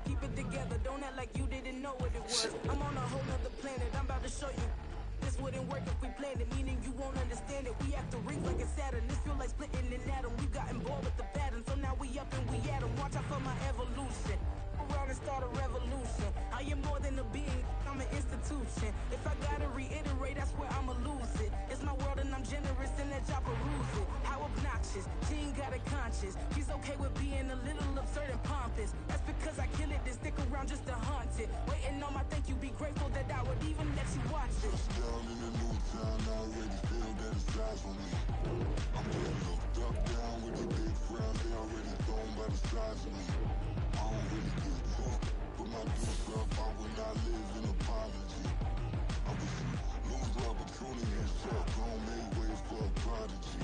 Keep it together, don't act like you didn't know what it was. I'm on a whole nother planet, I'm about to show you. This wouldn't work if we planned it, meaning you won't understand it. We have to rings like a Saturn. This feel like splitting an atom. We've gotten bored with the pattern, so now we up and we at 'em. Watch out for my evolution. Around and start a revolution. I am more than a being, I'm an institution. If I gotta reiterate, that's where I'ma lose it. It's my world and I'm generous and let y'all peruse it. How obnoxious, she ain't got a conscience. She's okay with being a little absurd and pompous. That's because I kill it, then stick around just to haunt it. Waiting on my thank you, be grateful that I would even let you watch it. Down in the new town, I already feel that it's time for me. I'm getting looked up, down with the big crowd, they already thrown by the size of me. I don't really give a fuck, but my deuce up, I will not live in apology. I wish you lose the opportunity and suck, gon' make way for a prodigy.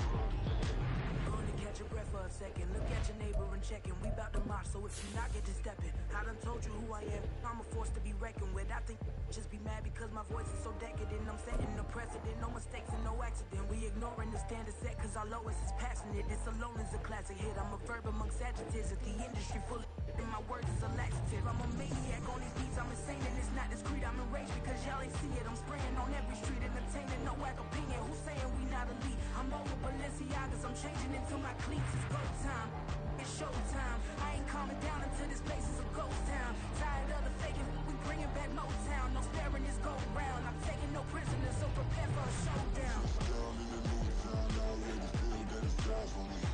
Only catch your breath for a second. Look at your neighbor and check in. We bout to march, so if you not get to stepping, I done told you who I am. I'm a force to be reckoned with. I think just be mad because my voice is so decadent. I'm setting the precedent, no mistakes and no accident. We ignoring the standard set cause our lowest is passionate. This alone is a classic hit. I'm a verb amongst adjectives. If the industry full of and my words is a laxative. I'm a maniac on these beats. I'm insane and it's not discreet. I'm enraged because y'all ain't see it. I'm spraying on every street, entertaining no whack opinion. Who's saying we not elite? I'm over Balenciagas. I'm changing into my cleats. It's go time. It's showtime. I ain't calming down until this place is a ghost town. Tired of the faking, we bringing back Motown. No sparing this go round. I'm taking no prisoners, so prepare for a showdown. Down in the new town, I already feel that it's time for me.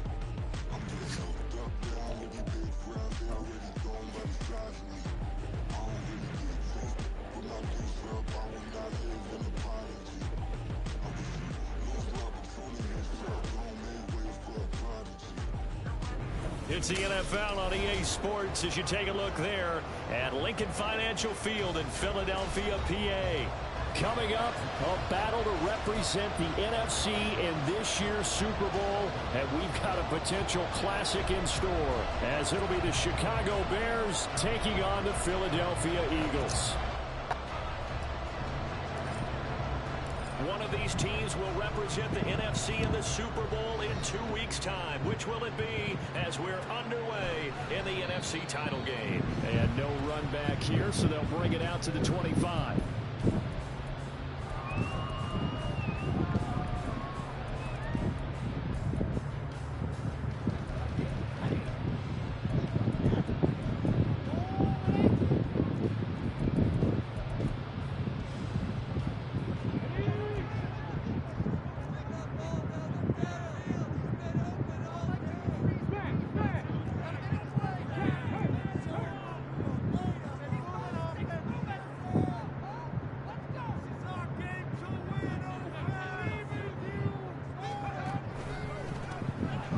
I'm getting looked up, down with the big crowd, they already thrown by the size of me. I don't really give a fuck, but my deuce up, I will not live in apology. I wish you lose the opportunity and suck, gon' make way for a prodigy. It's the NFL on EA Sports as you take a look there at Lincoln Financial Field in Philadelphia, PA. Coming up, a battle to represent the NFC in this year's Super Bowl, and we've got a potential classic in store as it'll be the Chicago Bears taking on the Philadelphia Eagles. One of these teams will represent the NFC in the Super Bowl in 2 weeks' time. Which will it be as we're underway in the NFC title game? And no run back here, so they'll bring it out to the 25.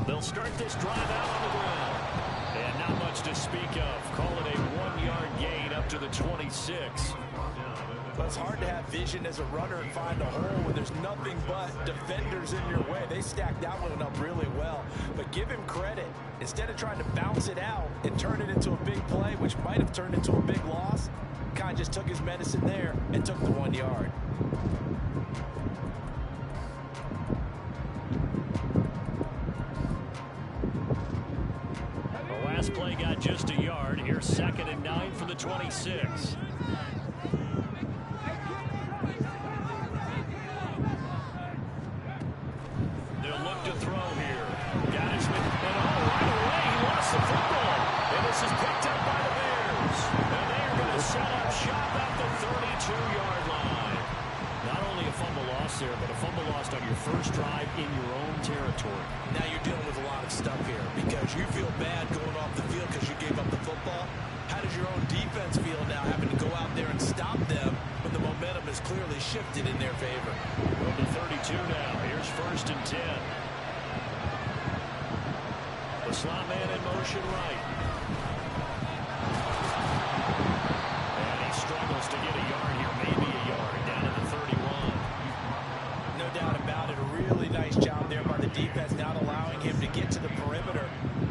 They'll start this drive out on the ground. And not much to speak of. Call it a 1-yard gain up to the 26. Well, it's hard to have vision as a runner and find a hole when there's nothing but defenders in your way. They stacked that one up really well. But give him credit. Instead of trying to bounce it out and turn it into a big play, which might have turned into a big loss, kind of just took his medicine there and took the 1 yard. Last play got just a yard. Here's 2nd and 9 for the 26. They'll look to throw here. Got it, Smith. And right away, he lost the football. And this is picked up by the Bears. And they are going to set up shop at the 32-yard line. Not only a fumble loss there, but a fumble lost on your first drive in your own territory. Now you're dealing with a lot of stuff here because you feel bad going off the field because you gave up the football. How does your own defense feel now having to go out there and stop them when the momentum is clearly shifted in their favor? From the 32 now. Here's 1st and 10. The slot man in motion right. And he struggles to get a yard here, maybe a yard, down to the 31. No doubt about it. A really nice job there by the defense, not allowing him to get to the perimeter.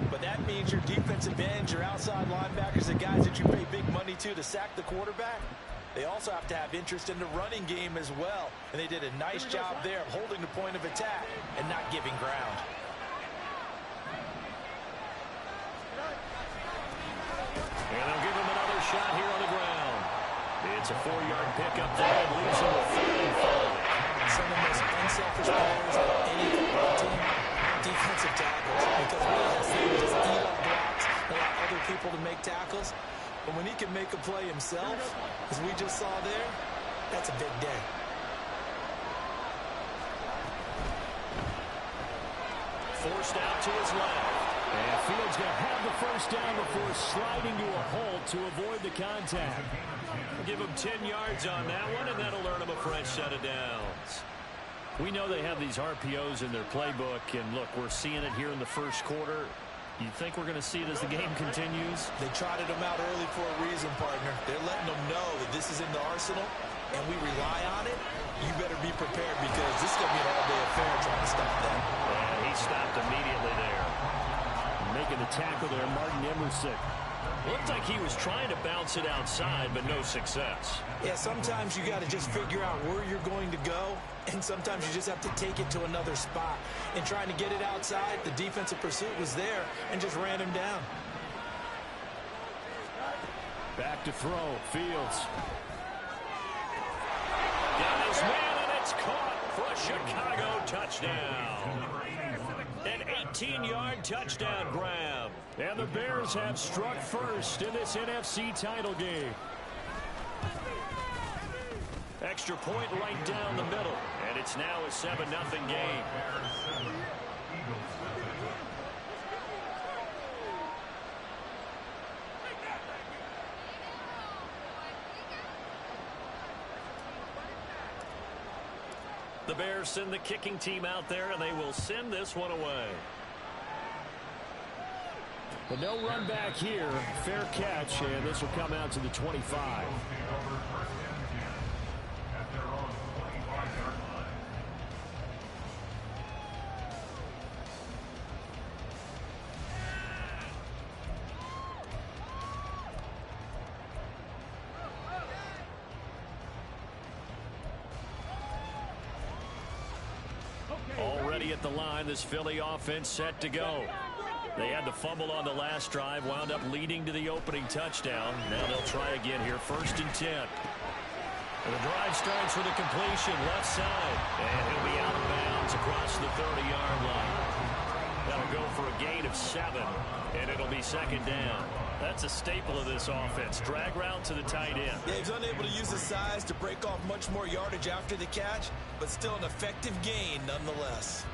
But that means your defensive ends, your outside linebackers, the guys that you pay big money to sack the quarterback, they also have to have interest in the running game as well. And they did a nice job there of holding the point of attack and not giving ground. And they'll give him another shot here on the ground. It's a 4-yard pickup there and leaves him with 3rd and 5. Some of the most unselfish players on any football team, defensive tackles. Because we have seen just eat up blocks, allow other people to make tackles. But when he can make a play himself, as we just saw there, that's a big day. Forced out to his left. And Fields going to have the first down before sliding to a halt to avoid the contact. Give him 10 yards on that one, and that'll earn him a fresh set of downs. We know they have these RPOs in their playbook, and look, we're seeing it here in the first quarter. You think we're going to see it as the game continues? They trotted him out early for a reason, partner. They're letting them know that this is in the arsenal, and we rely on it. You better be prepared because this is going to be an all-day affair trying to stop them. And he stopped immediately there. Making the tackle there, Martin Emerson. Looked like he was trying to bounce it outside, but no success. Yeah, sometimes you got to just figure out where you're going to go, and sometimes you just have to take it to another spot. And trying to get it outside, the defensive pursuit was there and just ran him down. Back to throw, Fields. Got his man, and it's caught for a Chicago touchdown. An 18-yard touchdown grab. And the Bears have struck first in this NFC title game. Extra point right down the middle. And it's now a 7-0 game. The Bears send the kicking team out there, and they will send this one away. But no run back here. Fair catch, and this will come out to the 25. Already at the line, this Philly offense set to go. They had the fumble on the last drive, wound up leading to the opening touchdown. Now they'll try again here, 1st and 10. And the drive starts with a completion, left side. And he'll be out of bounds across the 30-yard line. That'll go for a gain of 7, and it'll be 2nd down. That's a staple of this offense. Drag route to the tight end. Yeah, he's unable to use his size to break off much more yardage after the catch, but still an effective gain nonetheless.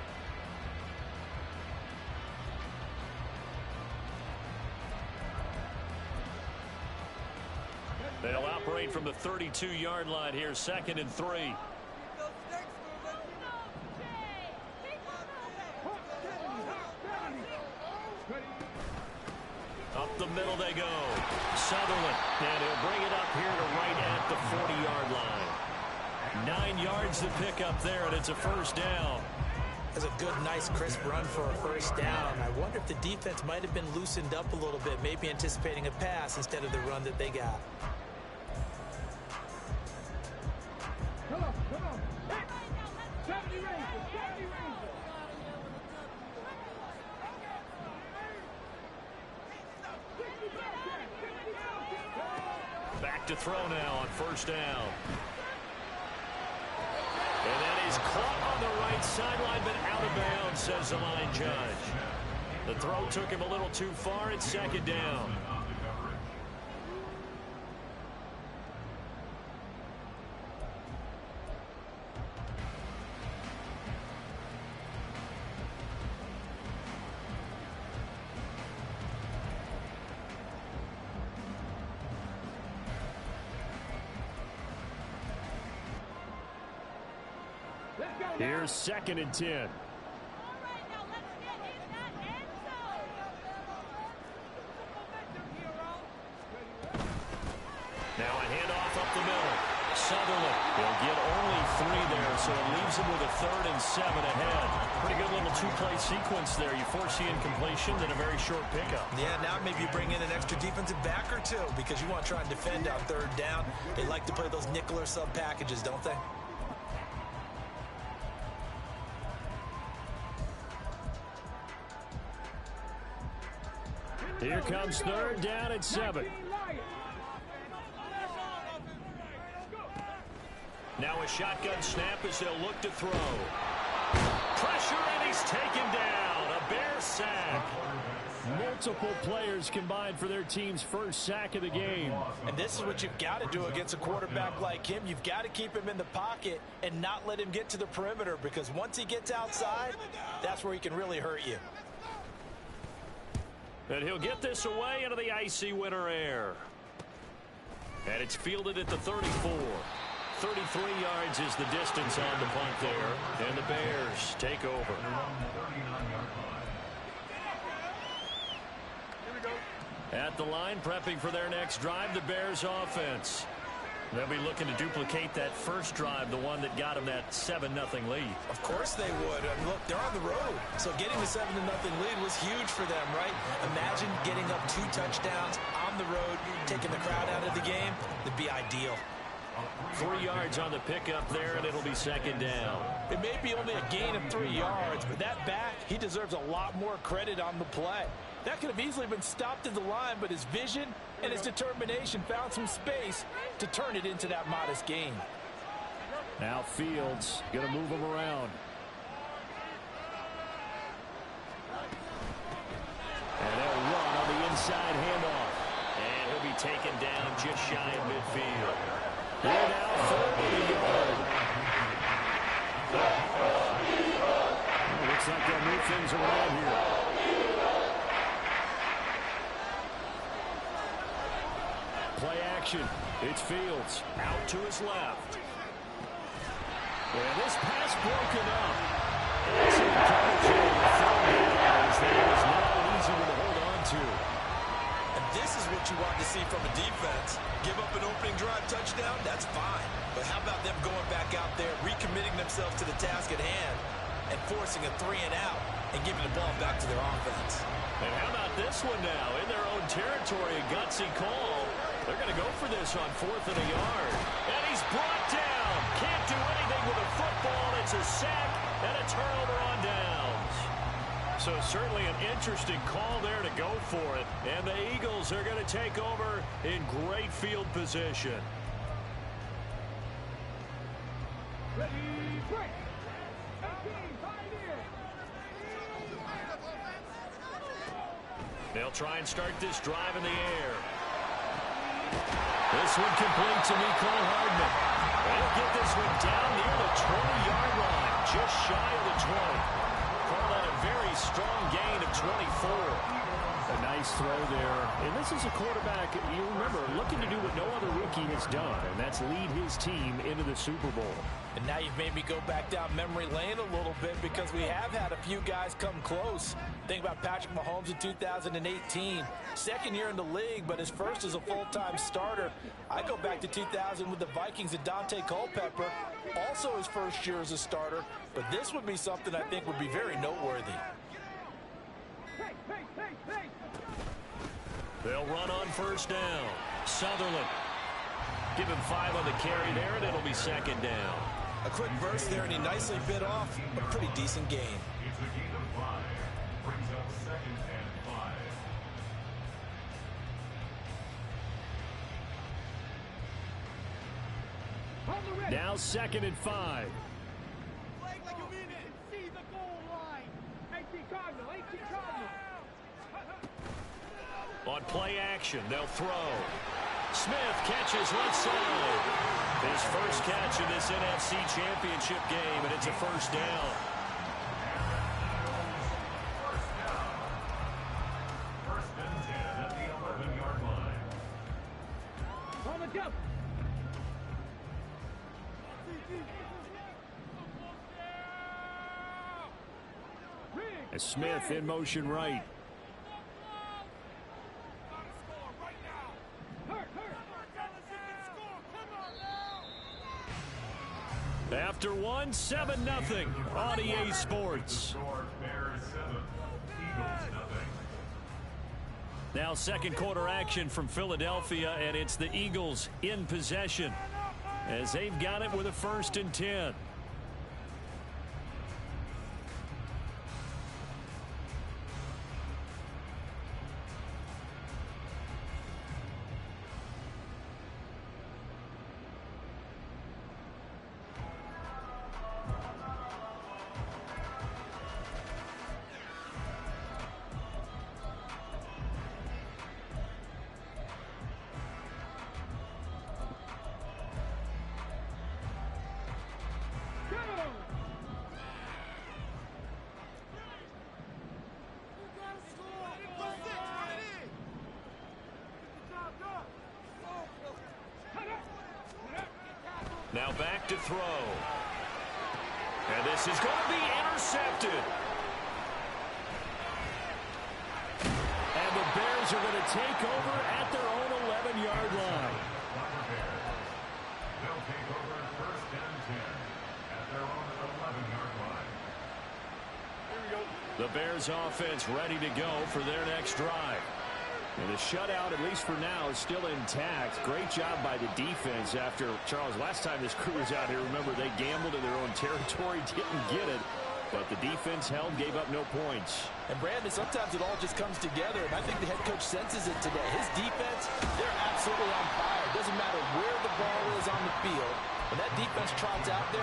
They'll operate from the 32-yard line here, 2nd and 3. Up the middle they go. Sutherland, and he'll bring it up here to right at the 40-yard line. 9 yards to pick up there, and it's a 1st down. That's a good, nice, crisp run for a 1st down. I wonder if the defense might have been loosened up a little bit, maybe anticipating a pass instead of the run that they got. Come on. Back to throw now on 1st down. And that is caught on the right sideline, but out of bounds, says the line judge. The throw took him a little too far. It's 2nd down. Here's 2nd and 10. Now a handoff up the middle. Sutherland, he'll get only 3 there, so it leaves him with a 3rd and 7 ahead. Pretty good little 2-play sequence there. You force the incompletion, then a very short pickup. Yeah, now maybe you bring in an extra defensive back or 2 because you want to try and defend on 3rd down. They like to play those nickel or sub packages, don't they? Here comes 3rd down and 7. Now a shotgun snap as they'll look to throw. Pressure, and he's taken down. A Bear sack. Multiple players combined for their team's first sack of the game. And this is what you've got to do against a quarterback like him. You've got to keep him in the pocket and not let him get to the perimeter, because once he gets outside, that's where he can really hurt you. And he'll get this away into the icy winter air. And it's fielded at the 34. 33 yards is the distance on the punt there. And the Bears take over. At the line, prepping for their next drive, the Bears offense. They'll be looking to duplicate that first drive, the one that got them that 7-0 lead. Of course they would. And look, they're on the road. So getting the 7-0 lead was huge for them, right? Imagine getting up 2 touchdowns on the road, taking the crowd out of the game. It'd be ideal. 3 yards on the pickup there, and it'll be second down. It may be only a gain of 3 yards, but that back, he deserves a lot more credit on the play. That could have easily been stopped at the line, but his vision and his determination found some space to turn it into that modest gain. Now Fields going to move him around. And they'll run on the inside handoff. And he'll be taken down just shy of midfield. They're now 40 yards. Looks like they'll move things around here. Play action. It's Fields out to his left. And this pass broken up. It's a that was not an easy one to hold on to. And this is what you want to see from a defense. Give up an opening drive touchdown, that's fine. But how about them going back out there, recommitting themselves to the task at hand, and forcing a 3-and-out and giving the ball back to their offense? And how about this one now? In their own territory, a gutsy call. They're going to go for this on 4th and a yard. And he's brought down. Can't do anything with a football. It's a sack and a turnover on downs. So certainly an interesting call there to go for it. And the Eagles are going to take over in great field position. Ready, break. They'll try and start this drive in the air. This one complete to Nicole Hardman. They'll get this one down near the 20-yard line, just shy of the 20. Call that a very strong gain of 24. A nice throw there. And this is a quarterback, you remember, looking to do what no other rookie has done, and that's lead his team into the Super Bowl. And now you've made me go back down memory lane a little bit, because we have had a few guys come close. Think about Patrick Mahomes in 2018. Second year in the league, but his first as a full-time starter. I go back to 2000 with the Vikings and Dante Culpepper. Also his first year as a starter. But this would be something I think would be very noteworthy. They'll run on first down. Sutherland. Give him 5 on the carry there, and it'll be second down. A quick burst there, and he nicely bit off a pretty decent gain. Now 2nd and 5. Like you mean it. See the goal line. 18 Cardinal, 18 Cardinal. On play action, they'll throw. Smith catches left side. His first catch in this NFC Championship game, and it's a first down. First and 10 at the 11-yard line. On the jump. As Smith in motion right. After one, 7-0 on EA Sports. Now second quarter action from Philadelphia, and it's the Eagles in possession as they've got it with a 1st and 10. Now back to throw. And this is going to be intercepted. And the Bears are going to take over at their own 11-yard line. They'll take over first and 10 at their own 11-yard line. The Bears offense ready to go for their next drive. And the shutout, at least for now, is still intact. Great job by the defense after, Charles, last time this crew was out here, remember, they gambled in their own territory, didn't get it. But the defense held, gave up no points. And, Brandon, sometimes it all just comes together, and I think the head coach senses it today. His defense, they're absolutely on fire. It doesn't matter where the ball is on the field. When that defense trots out there,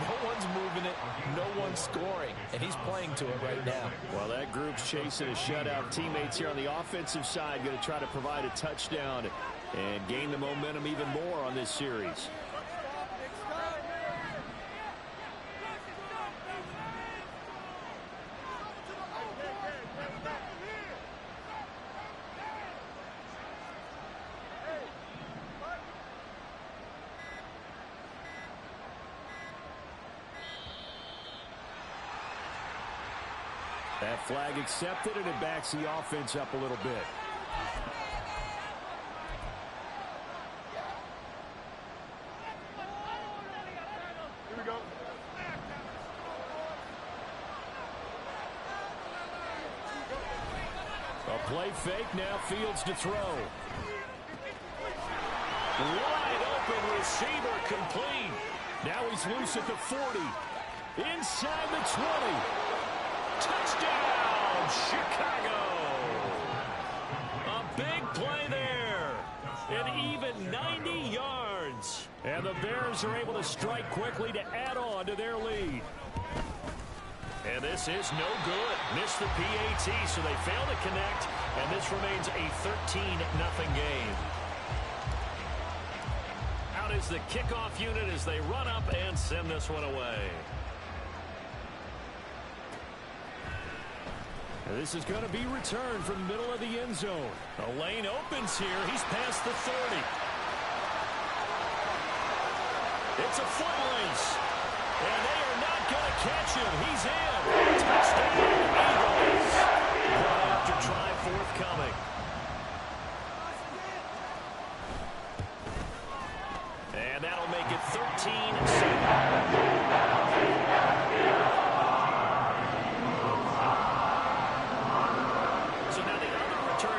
no one's moving it, no one's scoring, and he's playing to it right now. Well, that group's chasing a shutout. Teammates here on the offensive side going to try to provide a touchdown and gain the momentum even more on this series. That flag accepted, and it backs the offense up a little bit. Here we go. A play fake, now Fields to throw. Wide open receiver complete. Now he's loose at the 40. Inside the 20. Touchdown, Chicago! A big play there. An even 90 yards. And the Bears are able to strike quickly to add on to their lead. And this is no good. Missed the PAT, so they fail to connect. And this remains a 13-0 game. Out is the kickoff unit as they run up and send this one away. This is going to be returned from the middle of the end zone. A lane opens here. He's past the 30. It's a foot race. And they are not going to catch him. He's in. Touchdown, Eagles. One after try forthcoming. And that'll make it 13-7.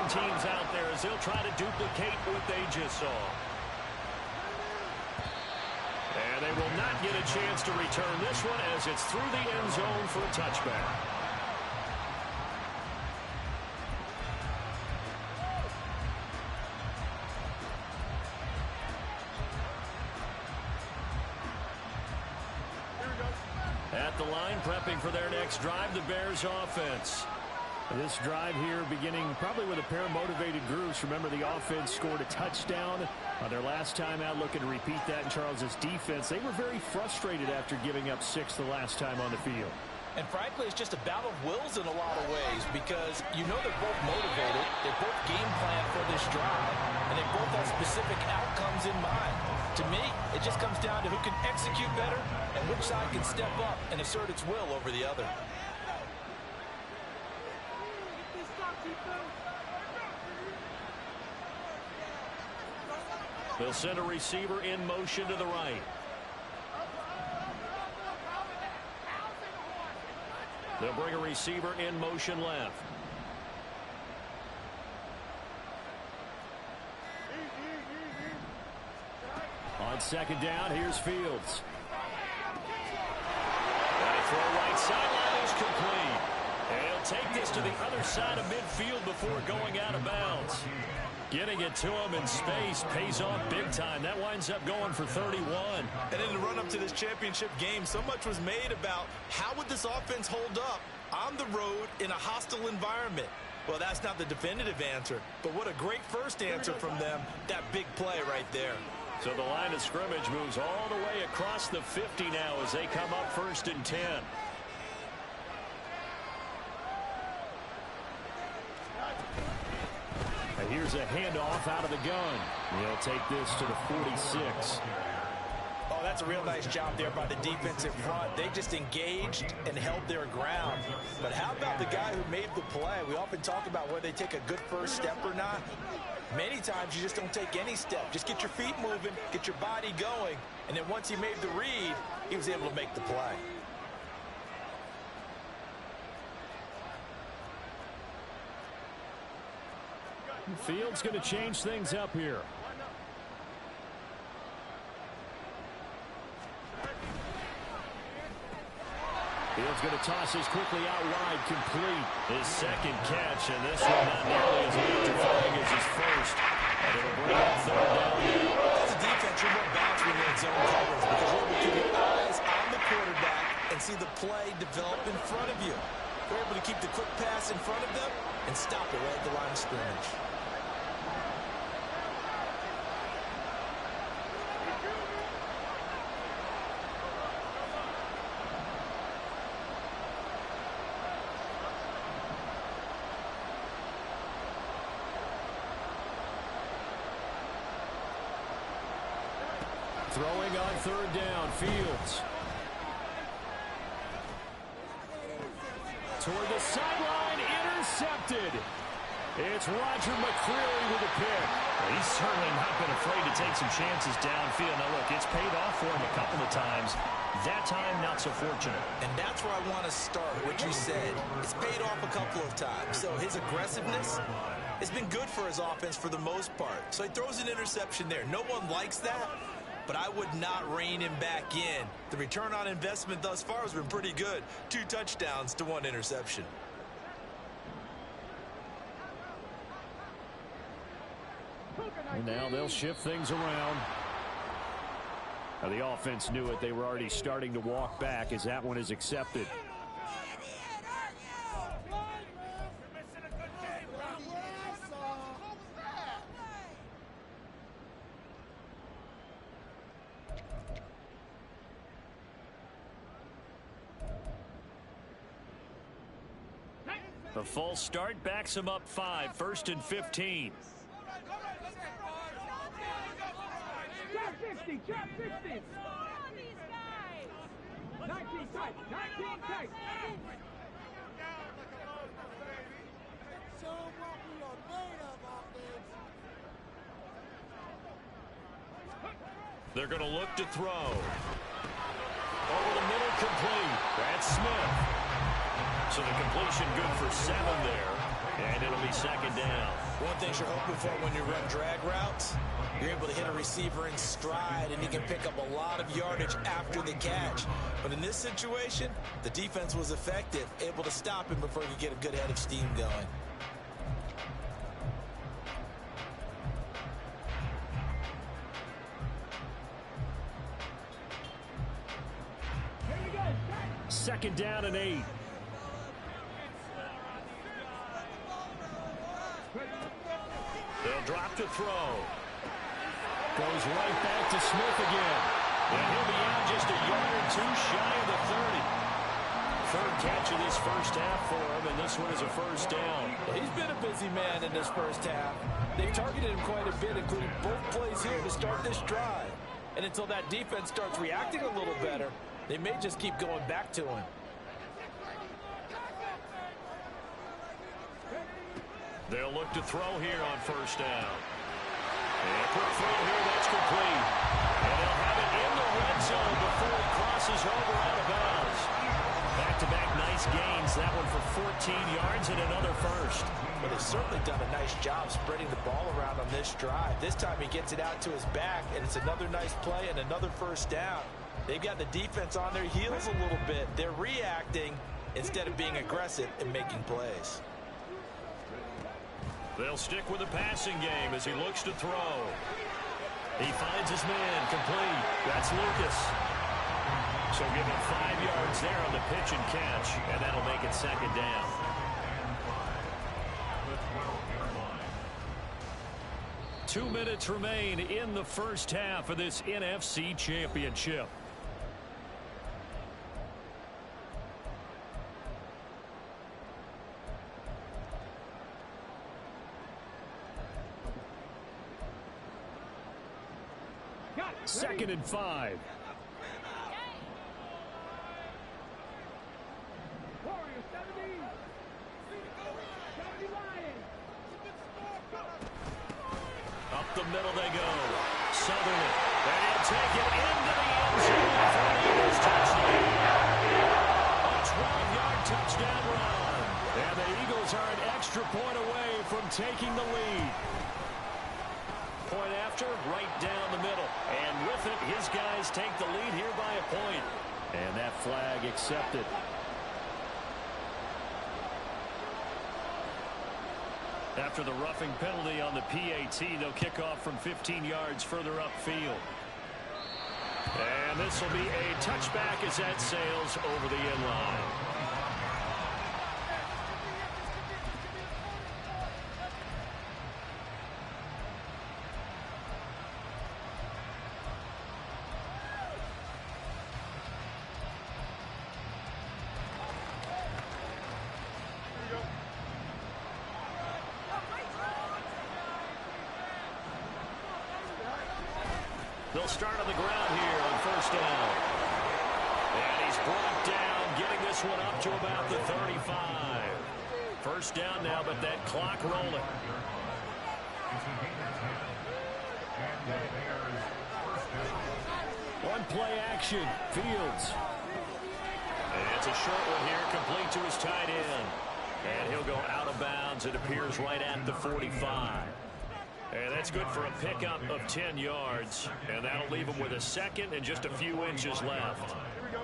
Teams out there as they'll try to duplicate what they just saw. And they will not get a chance to return this one as it's through the end zone for a touchback. At the line, prepping for their next drive, the Bears offense. This drive here beginning probably with a pair of motivated groups. Remember, the offense scored a touchdown on their last time out, looking to repeat that in Charles's defense. They were very frustrated after giving up 6 the last time on the field. And frankly, it's just a battle of wills in a lot of ways because you know they're both motivated, they both game plan for this drive, and they both have specific outcomes in mind. To me, it just comes down to who can execute better and which side can step up and assert its will over the other. They'll send a receiver in motion to the right. They'll bring a receiver in motion left. On second down, here's Fields. That throw right sideline is complete. And he'll take this to the other side of midfield before going out of bounds. Getting it to him in space pays off big time. That winds up going for 31. And in the run-up to this championship game, so much was made about how would this offense hold up on the road in a hostile environment. Well, that's not the definitive answer, but what a great first answer from them, that big play right there. So the line of scrimmage moves all the way across the 50 now as they come up 1st and 10. And here's a handoff out of the gun. He'll take this to the 46. Oh, that's a real nice job there by the defense in front. They just engaged and held their ground. But how about the guy who made the play? We often talk about whether they take a good first step or not. Many times you just don't take any step. Just get your feet moving, get your body going, and then once he made the read, he was able to make the play. Fields going to change things up here. Fields going to toss this quickly out wide, complete. His second catch, and this one not nearly as electrifying as his first. And it'll bring up third down. As a defense, you're more balanced when you're in zone coverage because you're able to keep your eyes on the quarterback and see the play develop in front of you. You're able to keep the quick pass in front of them and stop it right at the line of scrimmage. Throwing on third down, Fields. Toward the sideline, intercepted. It's Roger McCreary with a pick. Well, he's certainly not been afraid to take some chances downfield. Now, look, it's paid off for him a couple of times. That time, not so fortunate. And that's where I want to start, what you said. It's paid off a couple of times. So his aggressiveness has been good for his offense for the most part. So he throws an interception there. No one likes that. But I would not rein him back in. The return on investment thus far has been pretty good. 2 touchdowns to 1 interception. And now they'll shift things around. Now the offense knew it. They were already starting to walk back as that one is accepted. The false start backs him up 5, 1st and 15. Trap 50, trap 50. 19 tight, 19 tight. They're going to look to throw. Over the middle, complete. That's Smith. So the completion good for 7 there. And it'll be 2nd down. One thing you're hoping for when you run drag routes, you're able to hit a receiver in stride and he can pick up a lot of yardage after the catch. But in this situation, the defense was effective, able to stop him before he could get a good head of steam going. Second down and 8. They'll drop to throw. Goes right back to Smith again. And he'll be out just a yard or 2 shy of the 30. 3rd catch of this first half for him, and this one is a 1st down. Well, he's been a busy man in this first half. They've targeted him quite a bit, including both plays here to start this drive. And until that defense starts reacting a little better, they may just keep going back to him. They'll look to throw here on 1st down. And quick throw here, that's complete. And they'll have it in the red zone before it crosses over out of bounds. Back-to-back nice gains. That one for 14 yards and another 1st. Well, they've certainly done a nice job spreading the ball around on this drive. This time he gets it out to his back, and it's another nice play and another 1st down. They've got the defense on their heels a little bit. They're reacting instead of being aggressive and making plays. They'll stick with the passing game as he looks to throw. He finds his man, complete. That's Lucas. So give him 5 yards there on the pitch and catch, and that'll make it 2nd down. The 12-yard line. 2 minutes remain in the first half of this NFC Championship. Second and 5. the middle they go. Southern it. And he'll take it into the end zone for an Eagles touchdown. A 12-yard touchdown run. And the Eagles are an extra point away from taking the lead. Point after, right down the middle. And with it, his guys take the lead here by a point. And that flag accepted. After the roughing penalty on the PAT, they'll kick off from 15 yards further upfield. And this will be a touchback as that sails over the end line. They'll start on the ground here on first down. And he's brought down, getting this one up to about the 35. First down now, but that clock rolling. One play action, Fields. And it's a short one here, complete to his tight end. And he'll go out of bounds, it appears, right at the 45. And that's good for a pickup of 10 yards. And that'll leave him with a second and just a few inches left. Here we go.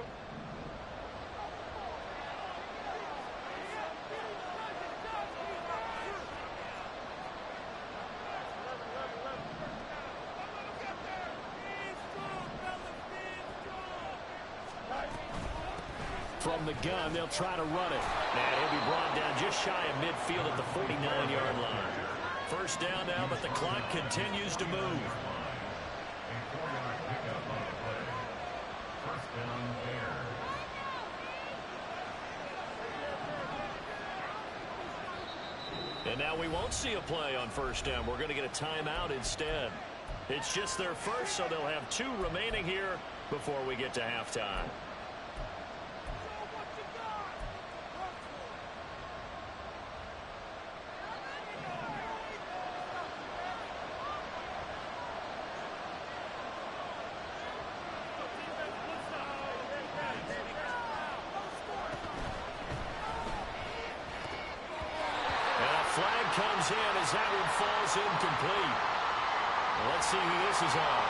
From the gun, they'll try to run it. And he'll be brought down just shy of midfield at the 49-yard line. First down now, but the clock continues to move. And now we won't see a play on first down. We're going to get a timeout instead. It's just their first, so they'll have 2 remaining here before we get to halftime. Comes in as that one falls incomplete. Well, let's see who this is on.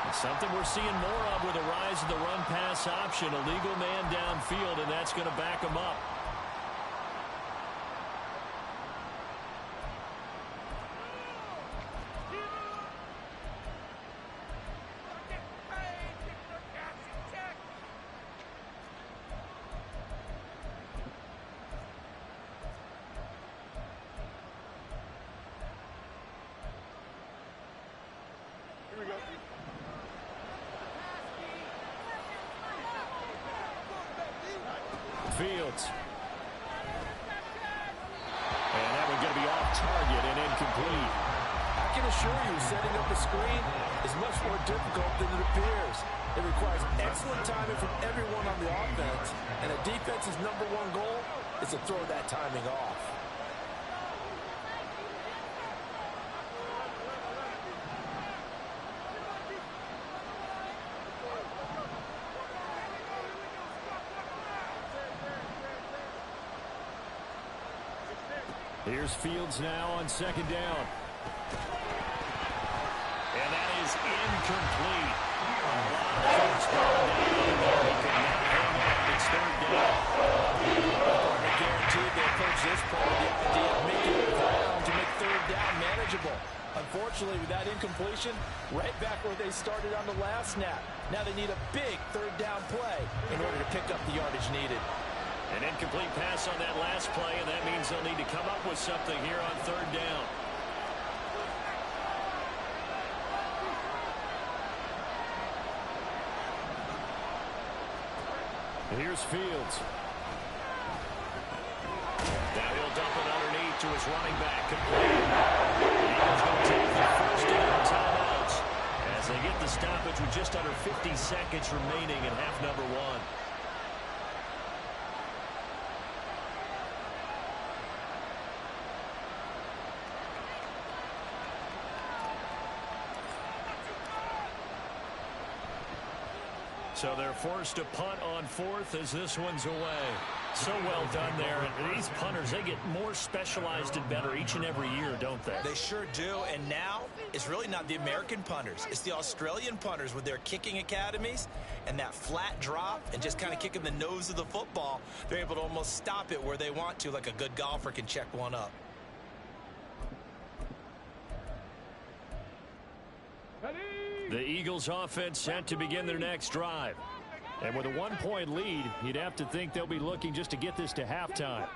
It's something we're seeing more of with the rise of the run-pass option. A legal man downfield, and that's going to back him up. Fields. And that one going to be off target and incomplete. I can assure you, setting up a screen is much more difficult than it appears. It requires excellent timing from everyone on the offense, and a defense's #1 goal is to throw that timing off. Here's Fields now on second down. And that is incomplete. A lot of folks going down. He could not hang up. It's third down. I guarantee they approach this part with the idea of making the ground to make third down manageable. Unfortunately, with that incompletion, right back where they started on the last snap. Now they need a big third down play in order to pick up the yardage needed. An incomplete pass on that last play, and that means they'll need to come up with something here on third down. Here's Fields. Now he'll dump it underneath to his running back. Complete. The Eagles going to take the first of their timeouts as they get the stoppage with just under 50 seconds remaining in half number 1. So they're forced to punt on fourth as this one's away. So well done there. And these punters, they get more specialized and better each and every year, don't they? They sure do. And now it's really not the American punters. It's the Australian punters with their kicking academies and that flat drop and just kind of kicking the nose of the football. They're able to almost stop it where they want to, like a good golfer can check one up. The Eagles offense set to begin their next drive. And with a 1-point lead, you'd have to think they'll be looking just to get this to halftime.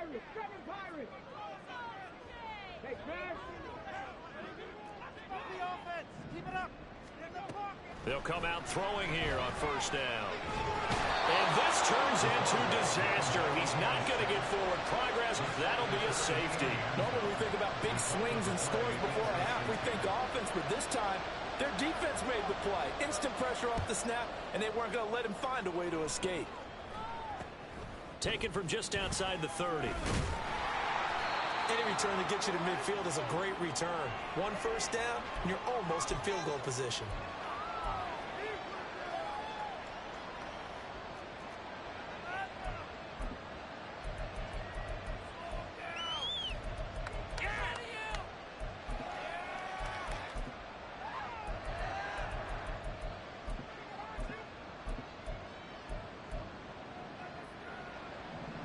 They'll come out throwing here on first down. And this turns into disaster. He's not going to get forward progress. That'll be a safety. Normally we think about big swings and scores before a half. We think offense, but this time their defense made the play. Instant pressure off the snap, and they weren't going to let him find a way to escape. Taken from just outside the 30. Any return that gets you to midfield is a great return. One first down, and you're almost in field goal position.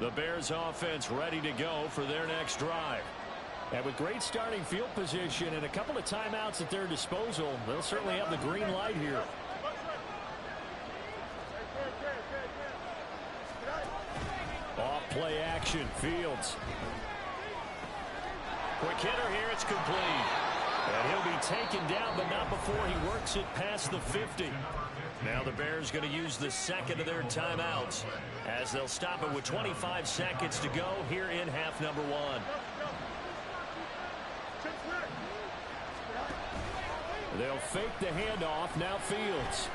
The Bears offense ready to go for their next drive. And with great starting field position and a couple of timeouts at their disposal, they'll certainly have the green light here. Off play action, Fields. Quick hitter here, it's complete. And he'll be taken down, but not before he works it past the 50. Now the Bears going to use the second of their timeouts as they'll stop it with 25 seconds to go here in half number one. They'll fake the handoff. Now Fields.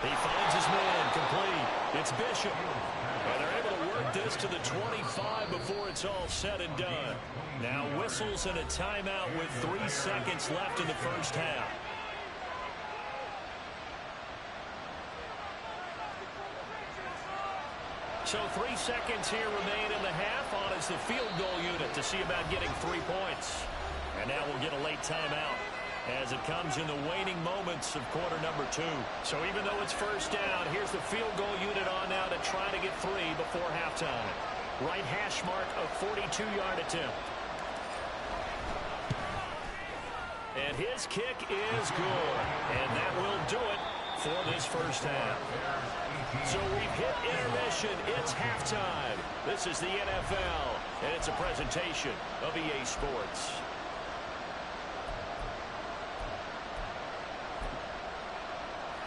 He finds his man complete. It's Bishop. And they're able to work this to the 25 before it's all said and done. Now whistles and a timeout with 3 seconds left in the first half. So 3 seconds here remain in the half on as the field goal unit to see about getting 3 points. And now we'll get a late timeout as it comes in the waning moments of quarter number 2. So even though it's first down, here's the field goal unit on now to try to get 3 before halftime. Right hash mark of 42-yard attempt. And his kick is good. And that will do it for this first half. So we've hit intermission. It's halftime. This is the NFL, and it's a presentation of EA Sports.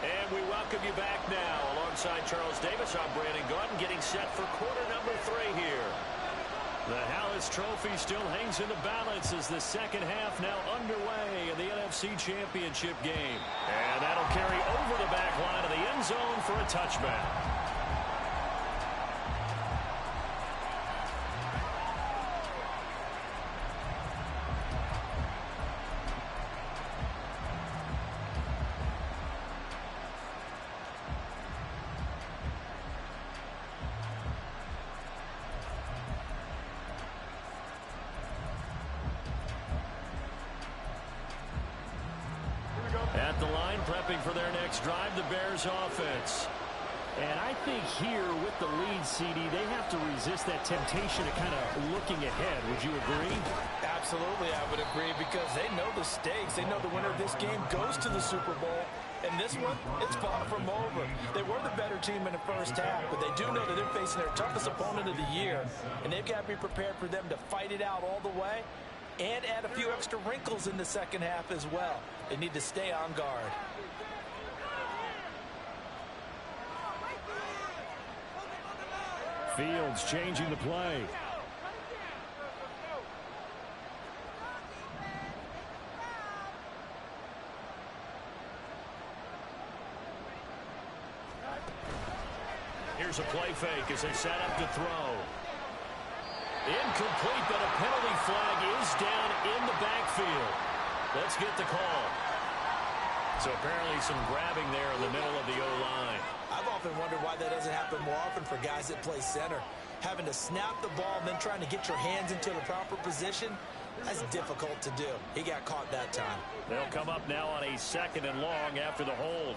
And we welcome you back now. Alongside Charles Davis, I'm Brandon Gordon, getting set for quarter number 3 here. The Hallis Trophy still hangs in the balance as the second half now underway in the NFC Championship game. And that'll carry over the back line of the end zone for a touchback. At the line, prepping for their next drive, the Bears offense. And I think here with the lead, CD, they have to resist that temptation of kind of looking ahead. Would you agree? Absolutely, I would agree, because they know the stakes. They know the winner of this game goes to the Super Bowl. And this one, it's far from over. They were the better team in the first half, but they do know that they're facing their toughest opponent of the year. And they've got to be prepared for them to fight it out all the way and add a few extra wrinkles in the second half as well. They need to stay on guard. Fields changing the play. Here's a play fake as they set up to throw. Incomplete, but a penalty flag is down in the backfield. Let's get the call. So apparently some grabbing there in the middle of the O-line. I've often wondered why that doesn't happen more often for guys that play center. Having to snap the ball and then trying to get your hands into the proper position, that's difficult to do. He got caught that time. They'll come up now on a 2nd and long after the hold.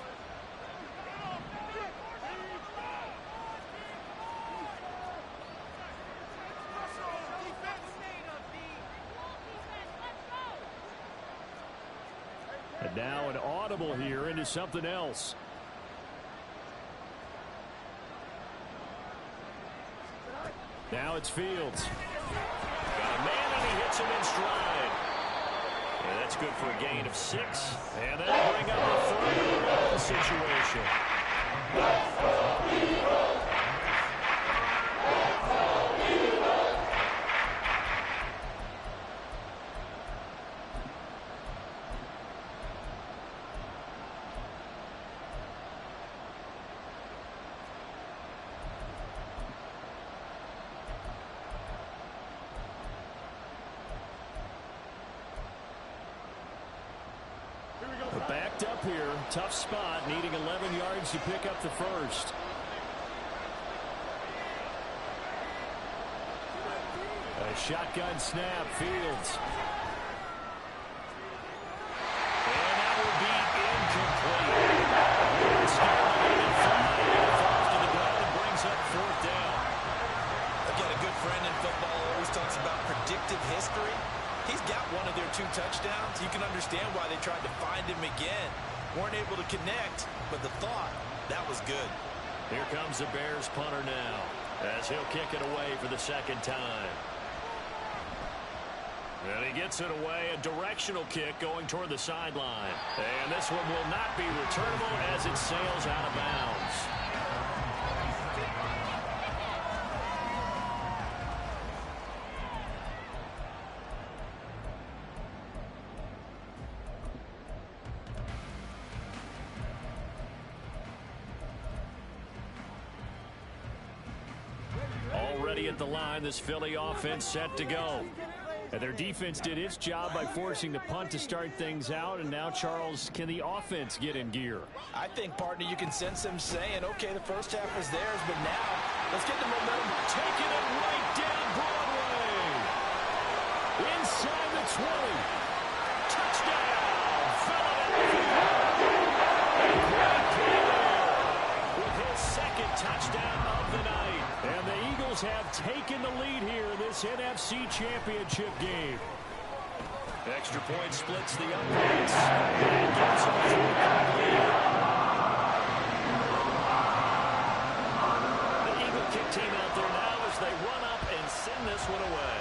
And now an audible here into something else. Now it's Fields. Got a man and he hits him in stride. And that's good for a gain of 6. And that'll bring up a 3rd-and-1 situation. Backed up here. Tough spot. Needing 11 yards to pick up the first. A shotgun snap. Fields. And that will be incomplete. It's starting at 5. It falls to the ground and brings up 4th down. I've got a good friend in football who always talks about predictive history. He's got one of their 2 touchdowns. You can understand why they tried to find him again. Weren't able to connect, but the thought, that was good. Here comes the Bears punter now, as he'll kick it away for the 2nd time. And he gets it away, a directional kick going toward the sideline. And this one will not be returnable as it sails out of bounds. Already at the line, this Philly offense set to go. And their defense did its job by forcing the punt to start things out. And now, Charles, can the offense get in gear? I think, partner, you can sense them saying, okay, the first half is theirs, but now let's get the momentum. Taking it right down Broadway. Inside the 20. Touchdown, Philadelphia. Great play with his 2nd touchdown of the night. And the Eagles have taken the lead here in this NFC Championship game. Extra point splits the uprights and gives them a 4-point lead. The Eagle kick team out there now as they run up and send this one away.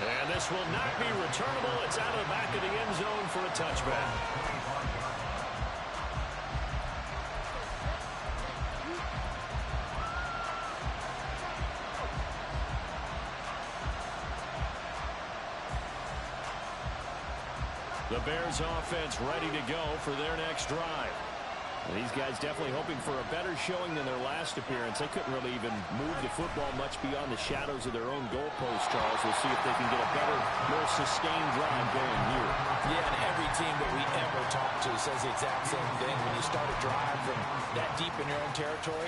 And this will not be returnable. It's out of the back of the end zone for a touchback. The Bears offense ready to go for their next drive. These guys definitely hoping for a better showing than their last appearance. They couldn't really even move the football much beyond the shadows of their own goalpost, Charles. We'll see if they can get a better, more sustained drive going here. Yeah, and every team that we ever talk to says the exact same thing. When you start a drive from that deep in your own territory,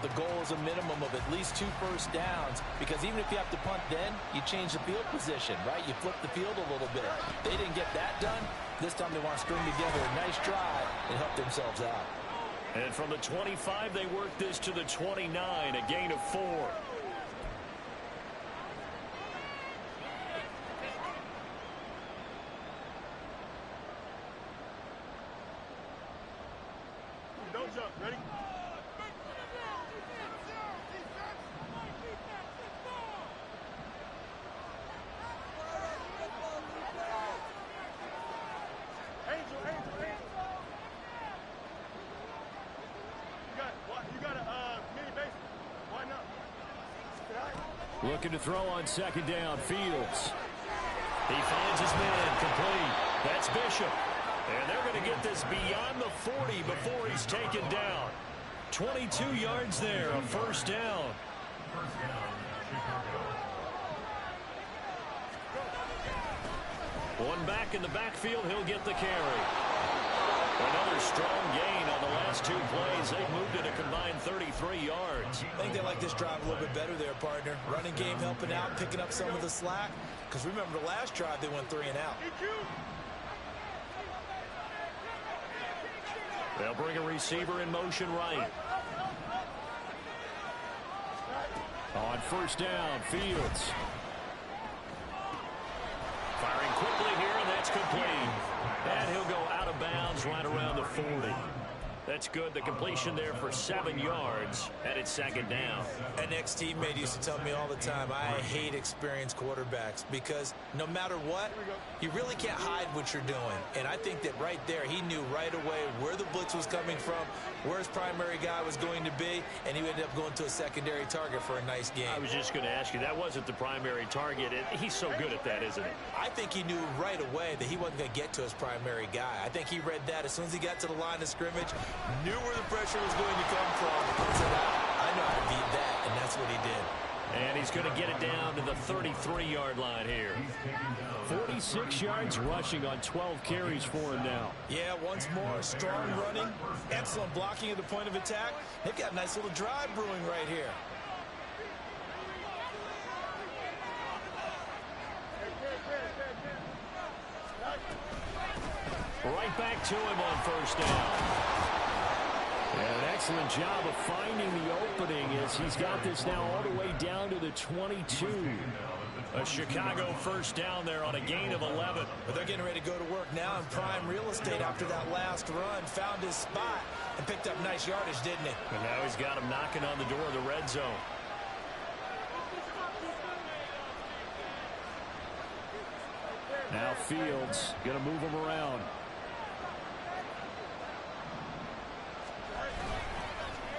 the goal is a minimum of at least 2 first downs, because even if you have to punt then, you change the field position, right? You flip the field a little bit. They didn't get that done. This time they want to string together a nice drive and help themselves out. And from the 25, they work this to the 29, a gain of 4. Don't jump. Ready? Looking to throw on 2nd down. Fields. He finds his man complete. That's Bishop. And they're going to get this beyond the 40 before he's taken down. 22 yards there, a first down. First down, Chicago. One back in the backfield. He'll get the carry. Another strong gain on the last 2 plays. They've moved it a combined 33 yards. I think they like this drive a little bit better there, partner. Running game helping out, picking up some of the slack. Because remember the last drive, they went 3 and out. They'll bring a receiver in motion right. On first down, Fields. Firing quickly here, and that's complete. And he'll go out of bounds right around the 40. That's good. The completion there for 7 yards, and it's second down. An ex-teammate used to tell me all the time, I hate experienced quarterbacks because no matter what, you really can't hide what you're doing. And I think that right there, he knew right away where the blitz was coming from, where his primary guy was going to be, and he ended up going to a secondary target for a nice game. I was just going to ask you, that wasn't the primary target. He's so good at that, isn't he? I think he knew right away that he wasn't going to get to his primary guy. I think he read that as soon as he got to the line of scrimmage, knew where the pressure was going to come from, and said, I know how to beat that, and that's what he did. And he's going to get it down to the 33-yard line here. 46 yards rushing on 12 carries for him now. Yeah, once more, strong running, excellent blocking at the point of attack. They've got a nice little drive brewing right here. Right back to him on first down. And an excellent job of finding the opening as he's got this now all the way down to the 22. A Chicago first down there on a gain of 11. But they're getting ready to go to work now in prime real estate after that last run. Found his spot and picked up nice yardage, didn't he? And now he's got him knocking on the door of the red zone. Now Fields going to move him around.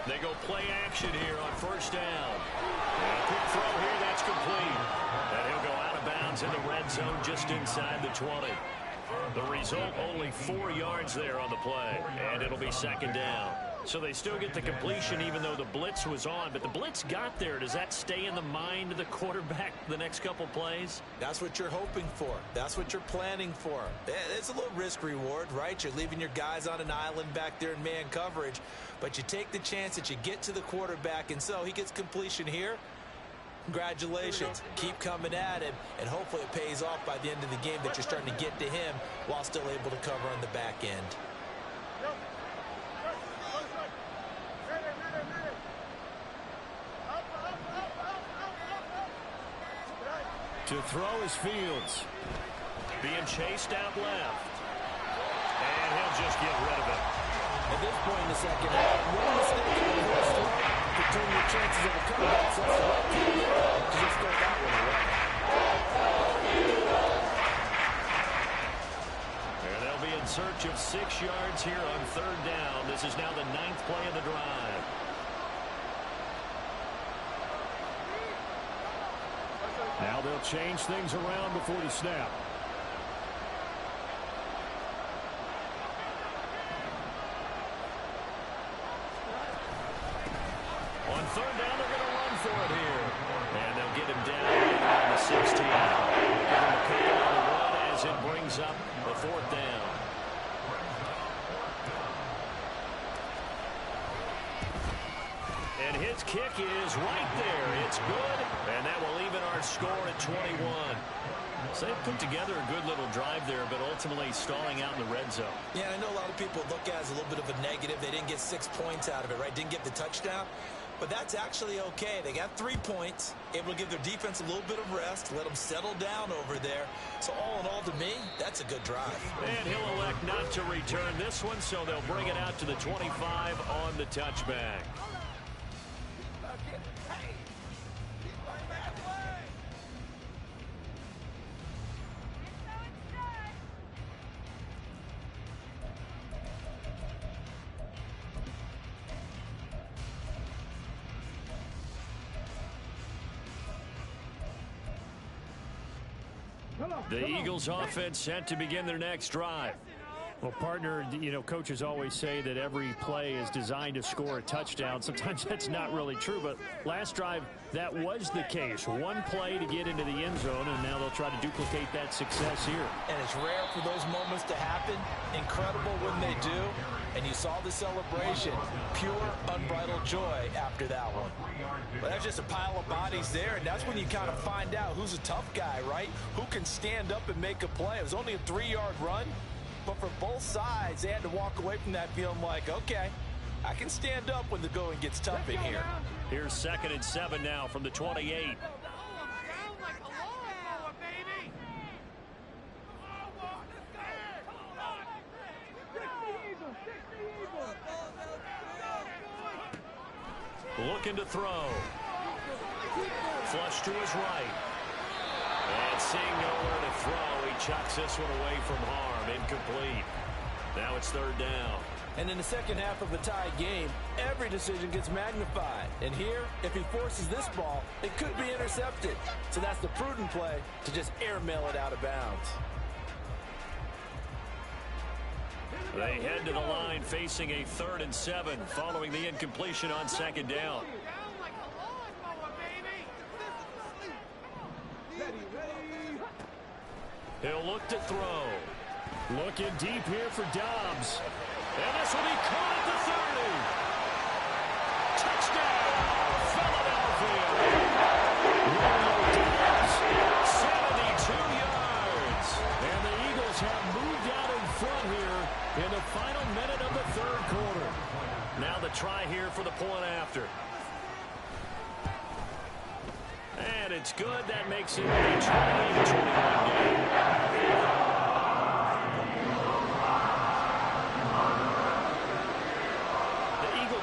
They go play action here on first down. And a quick throw here, that's complete. And he'll go out of bounds in the red zone just inside the 20. The result, only 4 yards there on the play. And it'll be second down. So they still get the completion even though the blitz was on. But the blitz got there. Does that stay in the mind of the quarterback the next couple plays? That's what you're hoping for. That's what you're planning for. It's a little risk reward, right? You're leaving your guys on an island back there in man coverage. But you take the chance that you get to the quarterback. And so he gets completion here. Congratulations. Keep coming at him. And hopefully it pays off by the end of the game that you're starting to get to him while still able to cover on the back end. To throw is Fields. Being chased out left. And he'll just get rid of it. At this point in the second half, one mistake in the first throw could turn your chances of a comeback. So that's the right team to just throw that one away. And they'll be in search of 6 yards here on third down. This is now the 9th play of the drive. Now they'll change things around before the snap. On third down, they're going to run for it here. And they'll get him down on the 16. Give him a couple on the run as it brings up the 4th down. And his kick is right there. It's good. And that will even our score at 21. So they put together a good little drive there, but ultimately stalling out in the red zone. Yeah, I know a lot of people look at it as a little bit of a negative. They didn't get 6 points out of it, right? Didn't get the touchdown. But that's actually okay. They got 3 points, able to give their defense a little bit of rest, let them settle down over there. So all in all, to me, that's a good drive. And he'll elect not to return this one, so they'll bring it out to the 25 on the touchback. The Eagles offense set to begin their next drive. Well, partner, you know, coaches always say that every play is designed to score a touchdown. Sometimes that's not really true, but last drive, that was the case. One play to get into the end zone, and now they'll they'll try to duplicate that success here. And it's rare for those moments to happen. Incredible when they do. And you saw the celebration. Pure, unbridled joy after that one. But that's just a pile of bodies there, and that's when you kind of find out who's a tough guy, right? Who can stand up and make a play. It was only a 3-yard run, but for both sides, they had to walk away from that feeling like, okay, I can stand up when the going gets tough in here. Here's 2nd and 7 now from the 28. Looking to throw. Flush to his right. And seeing nowhere to throw, he chucks this one away from harm. Incomplete. Now it's 3rd down. And in the second half of a tie game, every decision gets magnified. And here, if he forces this ball, it could be intercepted. So that's the prudent play to just airmail it out of bounds. They head to the line facing a 3rd and 7 following the incompletion on 2nd down. He'll look to throw. Looking deep here for Dobbs. And this will be caught at the 30. Touchdown, Philadelphia. Dobbs, 72 yards. And the Eagles have moved out in front here in the final minute of the 3rd quarter. Now the try here for the point after. And it's good. That makes it a 20-21 game.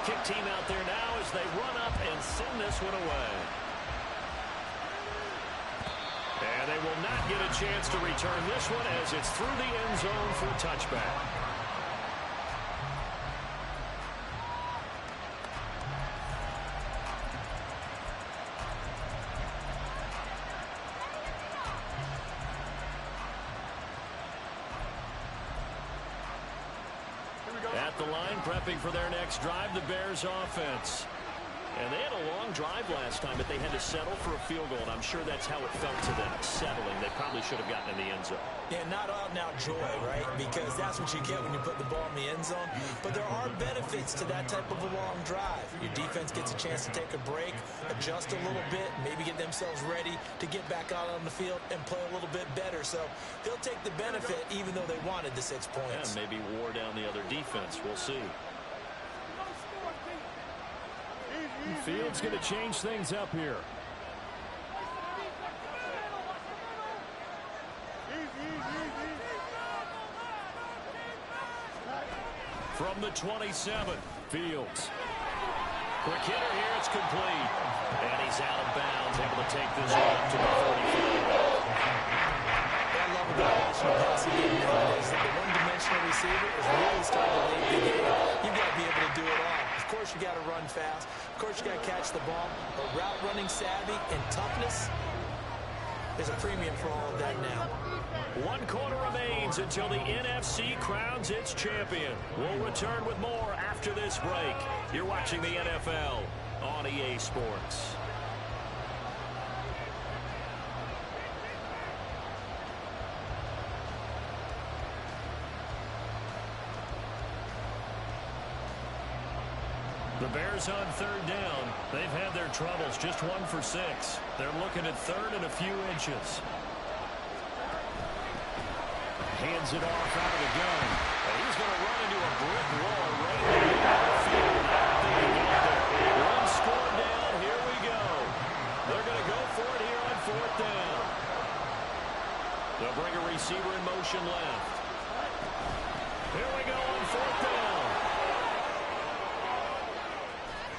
Kick team out there now as they run up and send this one away. And they will not get a chance to return this one as it's through the end zone for a touchback. At the line, prepping for their next drive, the Bears offense. And they had a long drive last time, but they had to settle for a field goal, and I'm sure that's how it felt to them, settling. They probably should have gotten in the end zone. Yeah, not out-and-out joy, right? Because that's what you get when you put the ball in the end zone. But there are benefits to that type of a long drive. Your defense gets a chance to take a break, adjust a little bit, maybe get themselves ready to get back out on the field and play a little bit better. So they'll take the benefit even though they wanted the 6 points. Yeah, maybe wore down the other defense. We'll see. Fields going to change things up here. From the 27, Fields. Quick hitter here, it's complete. And he's out of bounds, able to take this one up to the 45. I love about national passing game nowadays that the one-dimensional receiver is really starting to lead the game. You've got to be able to do it all. Of course, you got to run fast. Of course, you got to catch the ball. But route running savvy and toughness is a premium for all of that now. 1 quarter remains until the NFC crowns its champion. We'll return with more after this break. You're watching the NFL on EA Sports. The Bears on 3rd down. They've had their troubles, just 1 for 6. They're looking at 3rd and a few inches. Hands it off out of the gun. And he's going to run into a brick wall right there in the field. I don't think he got there. 1 score down. Here we go. They're going to go for it here on 4th down. They'll bring a receiver in motion left. Here we go on 4th down.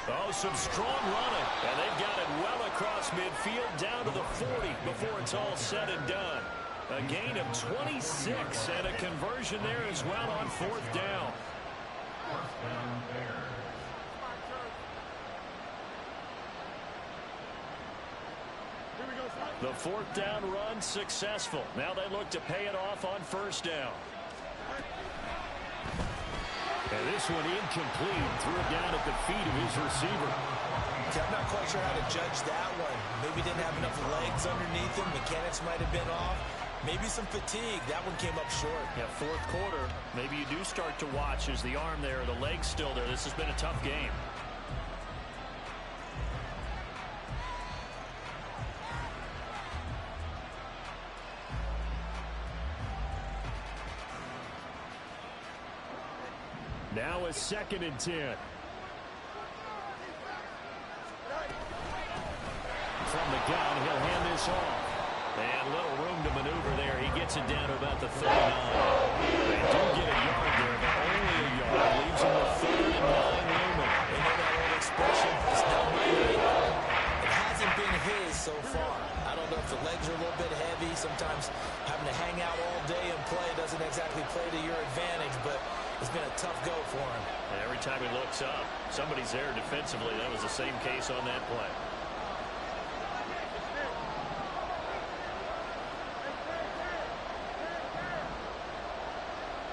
Oh, some strong running. And they've got it well across midfield down to the 40 before it's all said and done. A gain of 26 and a conversion there as well on 4th down. The 4th down run successful. Now they look to pay it off on 1st down. And this one incomplete. Threw it down at the feet of his receiver. See, I'm not quite sure how to judge that one. Maybe didn't have enough legs underneath him. Mechanics might have been off. Maybe some fatigue. That one came up short. Yeah, fourth quarter, maybe you do start to watch as the arm there, the leg's still there. This has been a tough game. Now a 2nd and 10. From the gun, he'll hand this off. And little room to maneuver there. He gets it down to about the 39. They do get a yard there, but only a yard. Leaves him with 3rd and 9 looming. You know that old expression, it's not my night. It hasn't been his so far. I don't know if the legs are a little bit heavy. Sometimes having to hang out all day and play doesn't exactly play to your advantage, but it's been a tough go for him. And every time he looks up, somebody's there defensively. That was the same case on that play.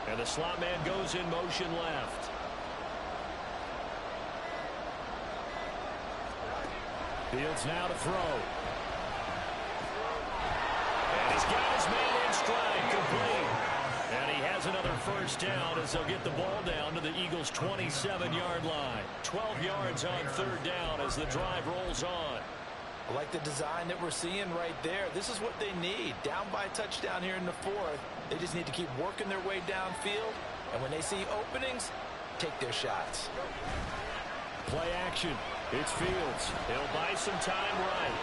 And the slot man goes in motion left. Fields now to throw. And he's got his man in stride, complete. And he has another first down as they'll get the ball down to the Eagles' 27-yard line. 12 yards on 3rd down as the drive rolls on. I like the design that we're seeing right there. This is what they need. Down by a touchdown here in the 4th. They just need to keep working their way downfield. And when they see openings, take their shots. Play action. It's Fields. He'll buy some time right.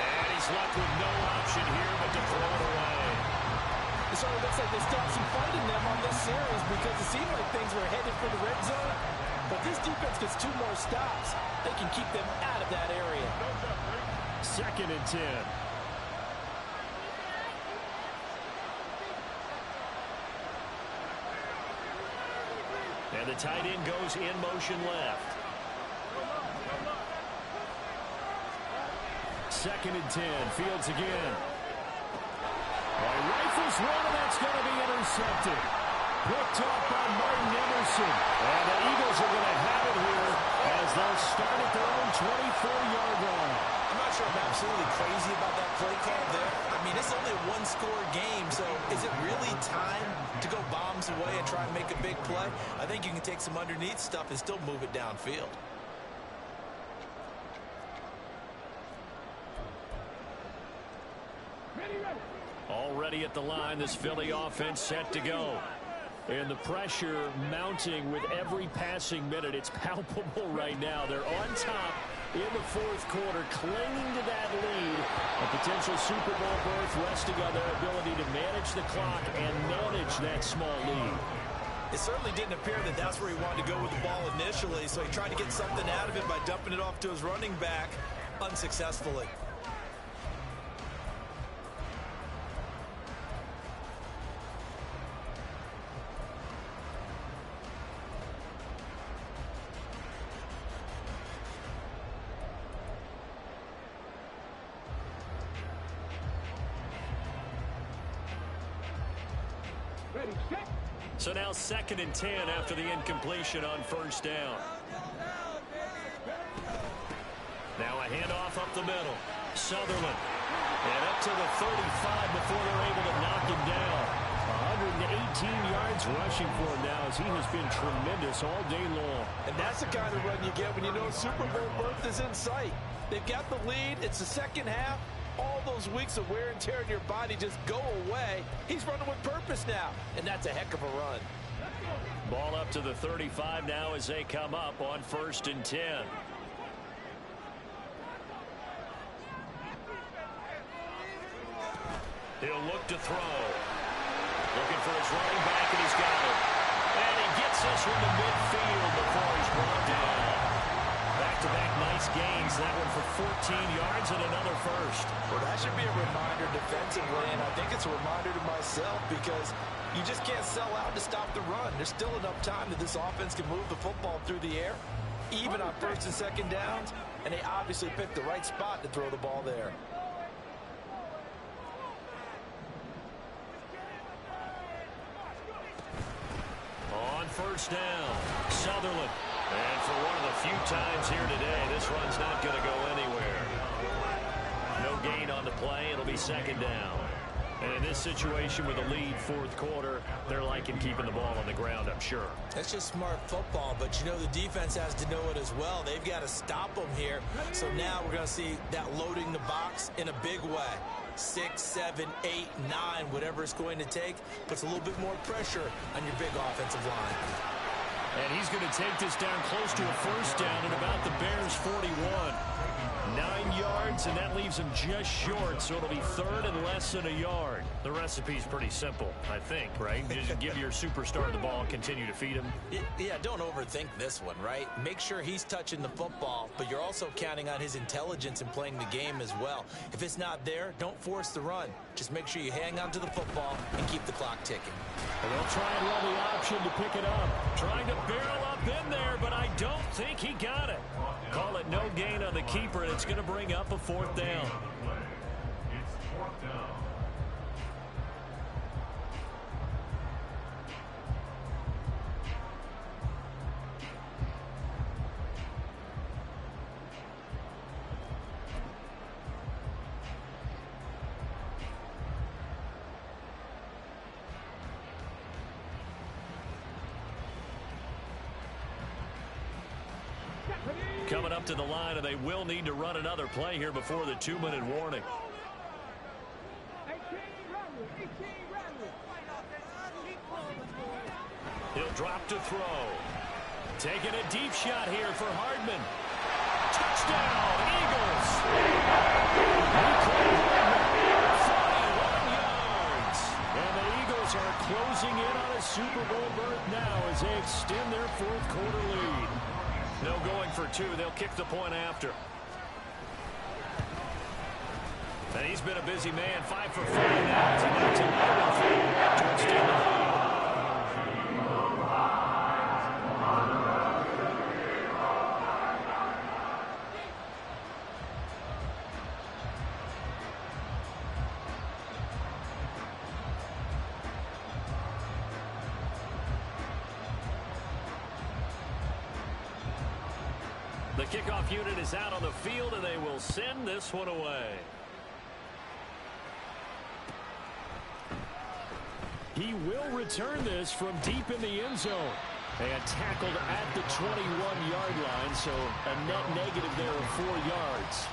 And he's left with no option here but to throw it away. It sort of looks like they stopped some fight in them on this series because it seemed like things were headed for the red zone. But this defense gets 2 more stops. They can keep them out of that area. 2nd and 10. And the tight end goes in motion left. 2nd and 10. Fields again. Well, he rifles one, and that's going to be intercepted. Picked off by Martin Emerson. And the Eagles are going to have it here as they'll start at their own 24-yard line. I'm not sure I'm absolutely crazy about that play call there. I mean, it's only a 1-score game, so is it really time to go bombs away and try and make a big play? I think you can take some underneath stuff and still move it downfield. Already at the line, this Philly offense set to go. And the pressure mounting with every passing minute. It's palpable right now. They're on top in the 4th quarter, clinging to that lead. A potential Super Bowl berth resting on their ability to manage the clock and manage that small lead. It certainly didn't appear that that's where he wanted to go with the ball initially, so he tried to get something out of it by dumping it off to his running back unsuccessfully. So now 2nd and 10 after the incompletion on 1st down. Now a handoff up the middle. Sutherland. And up to the 35 before they're able to knock him down. 118 yards rushing for him now as he has been tremendous all day long. And that's the kind of run you get when you know Super Bowl berth is in sight. They've got the lead. It's the second half. All those weeks of wear and tear in your body just go away. He's running with purpose now, and that's a heck of a run. Ball up to the 35 now as they come up on 1st and 10. He'll look to throw. Looking for his running back, and he's got it. And he gets this one to midfield before he's brought down. Back-to-back nice gains. That one for 14 yards and another first. Well, that should be a reminder defensively, and I think it's a reminder to myself because you just can't sell out to stop the run. There's still enough time that this offense can move the football through the air, even on 1st and 2nd downs, and they obviously picked the right spot to throw the ball there. On 1st down, Sutherland. And for one of the few times here today, this run's not going to go anywhere. No gain on the play. It'll be second down. And in this situation with a lead fourth quarter, they're liking keeping the ball on the ground, I'm sure. That's just smart football, but you know the defense has to know it as well. They've got to stop them here. So now we're going to see that loading the box in a big way. 6, 7, 8, 9, whatever it's going to take, puts a little bit more pressure on your big offensive line. And he's going to take this down close to a first down at about the Bears' 41. 9 yards, and that leaves him just short, so it'll be third and less than a yard. The recipe's pretty simple, I think, right? Just give your superstar the ball and continue to feed him. Yeah, don't overthink this one, right? Make sure he's touching the football, but you're also counting on his intelligence in playing the game as well. If it's not there, don't force the run. Just make sure you hang on to the football and keep the clock ticking. And they'll try and run the option to pick it up. Trying to barrel up in there, but I don't think he got it. Call it no gain on the keeper, and it's going to bring up a fourth down. It's fourth down. Coming up to the line, and they will need to run another play here before the 2-minute warning. He'll drop to throw. Taking a deep shot here for Hardman. Touchdown, Eagles! Hardman, 41 yards. And the Eagles are closing in on a Super Bowl berth now as they extend their fourth quarter lead. No going for two. They'll kick the point after. And he's been a busy man. 5 for 5 now. He's about to 9 to extend the lead. The kickoff unit is out on the field, and they will send this one away. He will return this from deep in the end zone. And tackled at the 21-yard line, so a net negative there of 4 yards.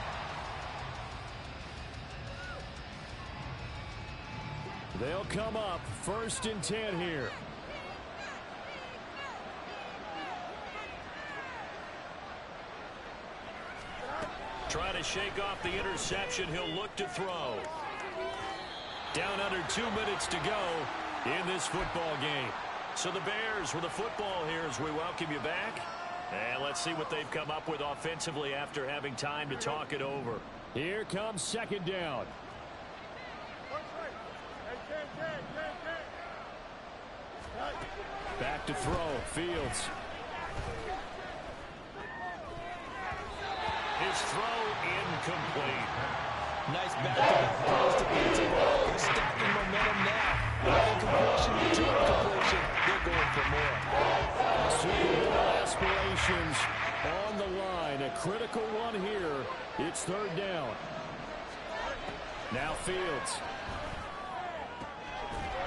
They'll come up 1st and 10 here. Trying to shake off the interception. He'll look to throw. Down under 2 minutes to go in this football game. So the Bears with the football here as we welcome you back. And let's see what they've come up with offensively after having time to talk it over. Here comes second down. Back to throw. Fields. His throw incomplete. Nice back-to-back throws to Pic6. They're stacking momentum now. One completion, two completion. They're going for more. Super Bowl aspirations on the line. A critical one here. It's third down. Now Fields.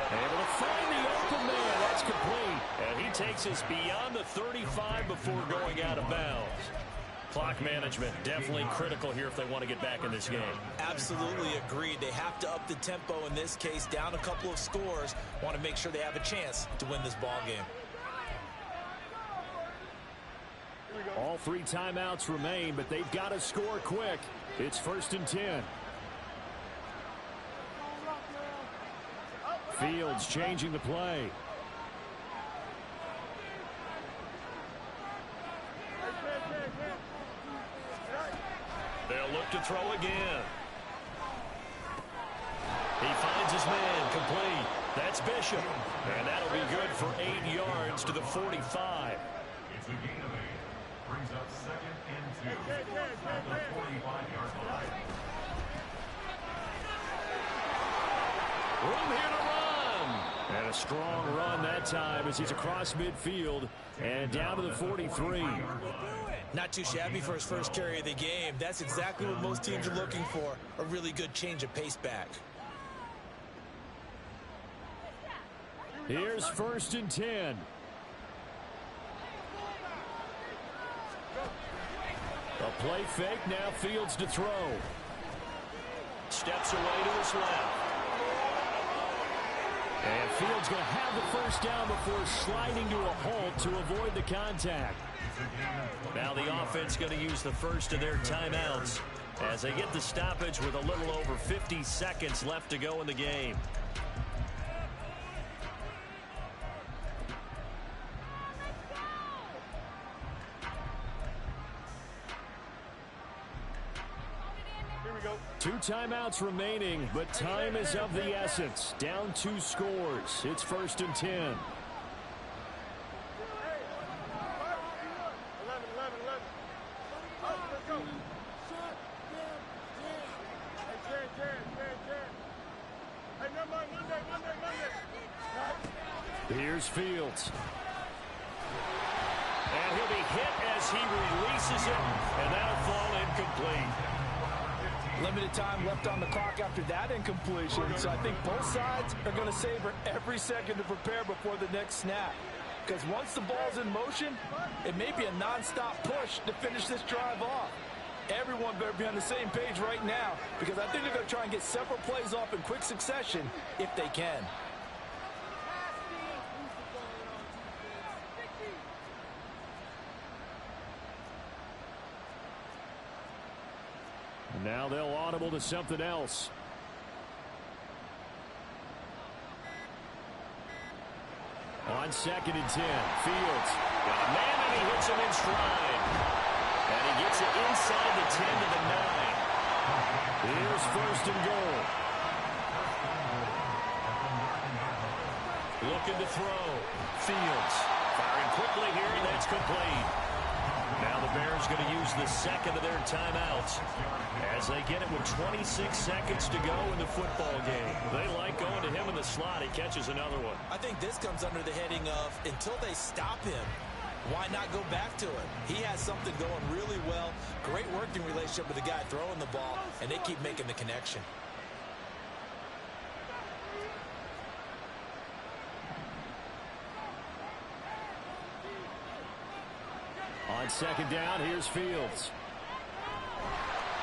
Able to find the open man. That's complete. And he takes us beyond the 35 before going out of bounds. Clock management definitely critical here if they want to get back in this game. Absolutely agreed. They have to up the tempo in this case, down a couple of scores. Want to make sure they have a chance to win this ball game. All 3 timeouts remain, but they've got to score quick. It's 1st and 10. Fields changing the play. They'll look to throw again. He finds his man, complete. That's Bishop. And that'll be good for 8 yards to the 45. It's a gain of 8. Brings up 2nd and 2 at the 45-yard line. Room here to run. And a strong run that time as he's across midfield and down to the 43. Not too shabby for his first carry of the game. That's exactly what most teams are looking for, a really good change of pace back. Here's 1st and 10. A play fake, now Fields to throw. Steps away to his left. And Fields going to have the first down before sliding to a halt to avoid the contact. Now the offense going to use the first of their timeouts as they get the stoppage with a little over 50 seconds left to go in the game. Two timeouts remaining, but time is of the essence. Down 2 scores. It's 1st and 10. Here's Fields. And he'll be hit as he releases it, and that'll fall incomplete. Limited time left on the clock after that incompletion, so I think both sides are going to savor every second to prepare before the next snap. Because once the ball's in motion, it may be a non-stop push to finish this drive off. Everyone better be on the same page right now, because I think they're going to try and get several plays off in quick succession if they can. Now they'll audible to something else. On 2nd and 10, Fields got a man and he hits him in stride. And he gets it inside the 10 to the 9. Here's 1st and goal. Looking to throw. Fields firing quickly here, and that's complete. Now the Bears going to use the second of their timeouts as they get it with 26 seconds to go in the football game. They like going to him in the slot. He catches another one. I think this comes under the heading of until they stop him, why not go back to it? He has something going really well. Great working relationship with the guy throwing the ball, and they keep making the connection. On 2nd down, here's Fields.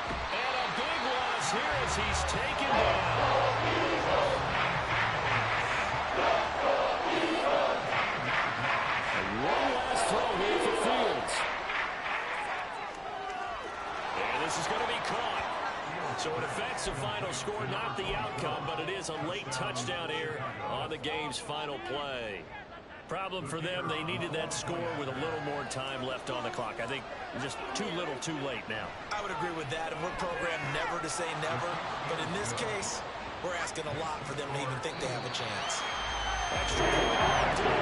And a big loss here as he's taken down. And one last throw here for Fields. And this is going to be caught. So it affects the final score, not the outcome, but it is a late touchdown here on the game's final play. Problem for them, they needed that score with a little more time left on the clock. I think just too little too late now. I would agree with that, and we're programmed never to say never. But in this case, we're asking a lot for them to even think they have a chance. Extra point.